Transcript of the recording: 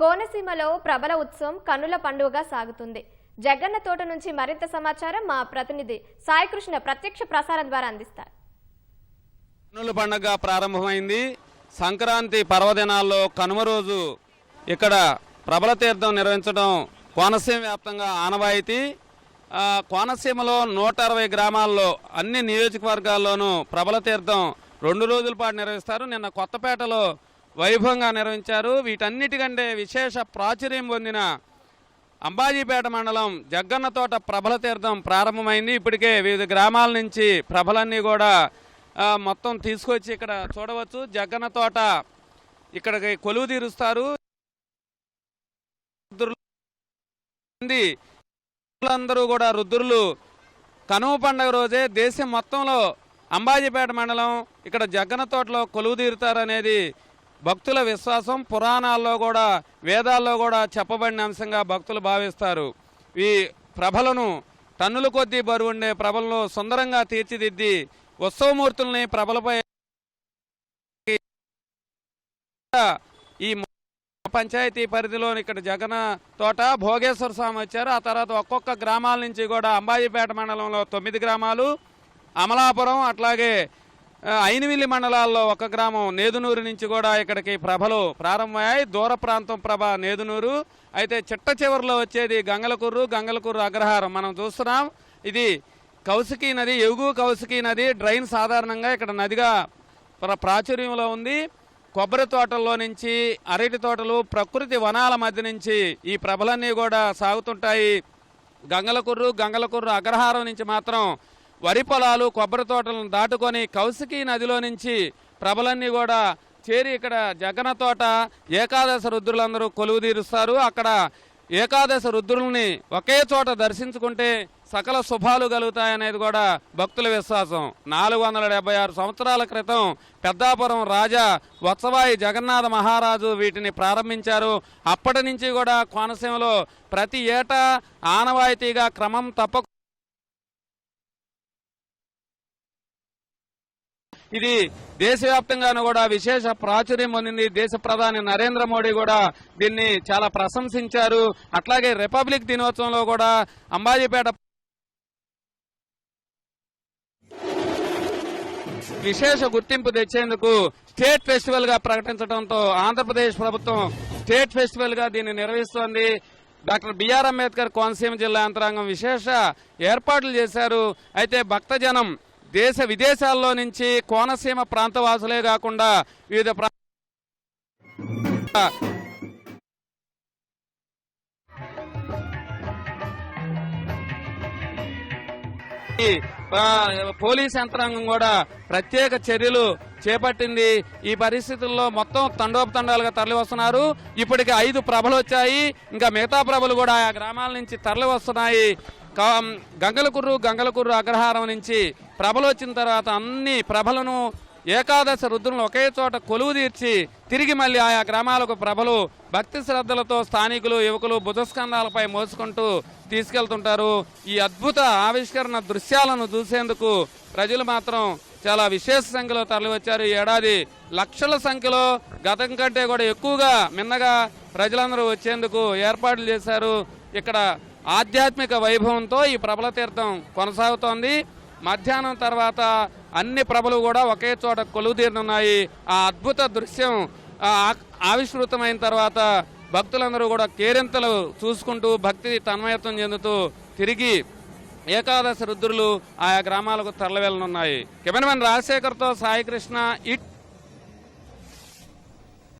కోనసీమలో ప్రబల ఉత్సవం కన్నుల పండుగగా సాగుతుంది. జగన్న తోట నుంచి మరింత సమాచారం మా ప్రతినిధి సాయికృష్ణ ప్రత్యక్ష ప్రసారం ద్వారా అందిస్తారు. కన్నుల పండుగ ప్రారంభమైంది. సంక్రాంతి పర్వదినాల్లో కనుమ రోజు ఇక్కడ ప్రబల తీర్థం నిర్వహించడం కోనసీమ వ్యాప్తంగా ఆనవాయితీ. కోనసీమలో 160 గ్రామాల్లో అన్ని నియోజకవర్గాల్లోనూ ప్రబల తీర్థం 2 రోజుల పాటు నిర్వహిస్తారు. నిన్న కొత్తపేటలో వైభవంగా నిర్వహించారు. వీటన్నిటికంటే విశేష ప్రాచుర్యం పొందిన అంబాజీపేట మండలం జగ్గన్న తోట ప్రభల తీర్థం ప్రారంభమైంది. ఇప్పటికే వివిధ గ్రామాల నుంచి ప్రభలన్నీ కూడా మొత్తం తీసుకొచ్చి ఇక్కడ చూడవచ్చు. జగ్గన్న తోట ఇక్కడికి కొలువు తీరుస్తారు. అందరూ కూడా రుద్రులు కనుమ పండుగ రోజే దేశం మొత్తంలో అంబాజీపేట మండలం ఇక్కడ జగ్గన్న తోటలో కొలువు తీరుతారనేది భక్తుల విశ్వాసం. పురాణాల్లో కూడా వేదాల్లో కూడా చెప్పబడిన అంశంగా భక్తులు భావిస్తారు. ఈ ప్రభలను టన్నుల కొద్దీ బరువు ఉండే ప్రభలను సుందరంగా తీర్చిదిద్ది ఉత్సవమూర్తుల్ని ప్రభలపై ఈ పంచాయతీ పరిధిలోని ఇక్కడ జగన్న తోట భోగేశ్వర స్వామి వచ్చారు. ఆ తర్వాత ఒక్కొక్క గ్రామాల నుంచి కూడా అంబాజీపేట మండలంలో 9 గ్రామాలు, అమలాపురం అట్లాగే ఐనవిల్లి మండలాల్లో 1 గ్రామం నేదునూరు నుంచి కూడా ఇక్కడికి ప్రభలు ప్రారంభమయ్యాయి. దూర ప్రాంతం ప్రభ నేదునూరు. అయితే చిట్ట చివరిలో వచ్చేది గంగలకుర్రు అగ్రహారం మనం చూస్తున్నాం. ఇది కౌశికీ నది, ఎగువ కౌశికీ నది డ్రైన్ సాధారణంగా ఇక్కడ నదిగా ప్రాచుర్యంలో ఉంది. కొబ్బరి తోటల్లో నుంచి అరటి తోటలు, ప్రకృతి వనాల మధ్య నుంచి ఈ ప్రభలన్నీ కూడా సాగుతుంటాయి. గంగలకుర్రు అగ్రహారం నుంచి మాత్రం వరి పొలాలు, కొబ్బరి తోటలను దాటుకొని కౌశికీ నదిలో నుంచి ప్రభలన్నీ కూడా చేరి ఇక్కడ జగన్న తోట ఏకాదశ రుద్రులందరూ కొలువు తీరుస్తారు. అక్కడ ఏకాదశ రుద్రుల్ని ఒకే చోట దర్శించుకుంటే సకల శుభాలు కలుగుతాయనేది కూడా భక్తుల విశ్వాసం. 476 సంవత్సరాల క్రితం పెద్దాపురం రాజా వత్సవాయి జగన్నాథ మహారాజు వీటిని ప్రారంభించారు. అప్పటి నుంచి కూడా కోనసీమలో ప్రతి ఏటా ఆనవాయితీగా క్రమం తప్ప ఇది దేశవ్యాప్తంగానూ కూడా విశేష ప్రాచుర్యం పొందింది. దేశ ప్రధాని నరేంద్ర మోడీ కూడా దీన్ని చాలా ప్రశంసించారు. అట్లాగే రిపబ్లిక్ దినోత్సవంలో కూడా అంబాజీపేట విశేష గుర్తింపు తెచ్చేందుకు స్టేట్ ఫెస్టివల్ గా ప్రకటించడంతో ఆంధ్రప్రదేశ్ ప్రభుత్వం స్టేట్ ఫెస్టివల్ గా దీన్ని నిర్వహిస్తోంది. డాక్టర్ బిఆర్ అంబేద్కర్ కోనసీమ జిల్లా యంత్రాంగం విశేష ఏర్పాట్లు చేశారు. అయితే భక్తజనం దేశ విదేశాల్లో నుంచి కోనసీమ ప్రాంతవాసులే కాకుండా వివిధ పోలీస్ యంత్రాంగం కూడా ప్రత్యేక చర్యలు చేపట్టింది. ఈ పరిస్థితుల్లో మొత్తం తండోపతండాలుగా తరలి వస్తున్నారు. ఇప్పటికి 5 ప్రభలు వచ్చాయి. ఇంకా మిగతా ప్రభలు కూడా ఆయా గ్రామాల నుంచి తరలి వస్తున్నాయి. గంగలకుర్రు అగ్రహారం నుంచి ప్రభలు వచ్చిన తర్వాత అన్ని ప్రభలను ఏకాదశ రుద్రులను ఒకే చోట కొలువు తీర్చి తిరిగి మళ్ళీ ఆయా గ్రామాలకు ప్రభలు భక్తి శ్రద్ధలతో స్థానికులు యువకులు భుజస్కంధాలపై మోసుకుంటూ తీసుకెళ్తుంటారు. ఈ అద్భుత ఆవిష్కరణ దృశ్యాలను చూసేందుకు ప్రజలు మాత్రం చాలా విశేష సంఖ్యలో తరలివచ్చారు. ఈ ఏడాది లక్షల సంఖ్యలో గతం కంటే కూడా ఎక్కువగా మిన్నగా ప్రజలందరూ వచ్చేందుకు ఏర్పాట్లు చేశారు. ఇక్కడ ఆధ్యాత్మిక వైభవంతో ఈ ప్రభల తీర్థం కొనసాగుతోంది. మధ్యాహ్నం తర్వాత అన్ని ప్రభలు కూడా ఒకే చోట కొలువు తీరనున్నాయి. ఆ అద్భుత దృశ్యం ఆవిష్కృతమైన తర్వాత భక్తులందరూ కూడా కేరింతలు చూసుకుంటూ భక్తి తన్మయత్వం చెందుతూ తిరిగి ఏకాదశ రుద్రులు ఆయా గ్రామాలకు తరలివెళ్ళనున్నాయి. కెమెరామెన్ రాజశేఖర్తో సాయికృష్ణ, ఇట్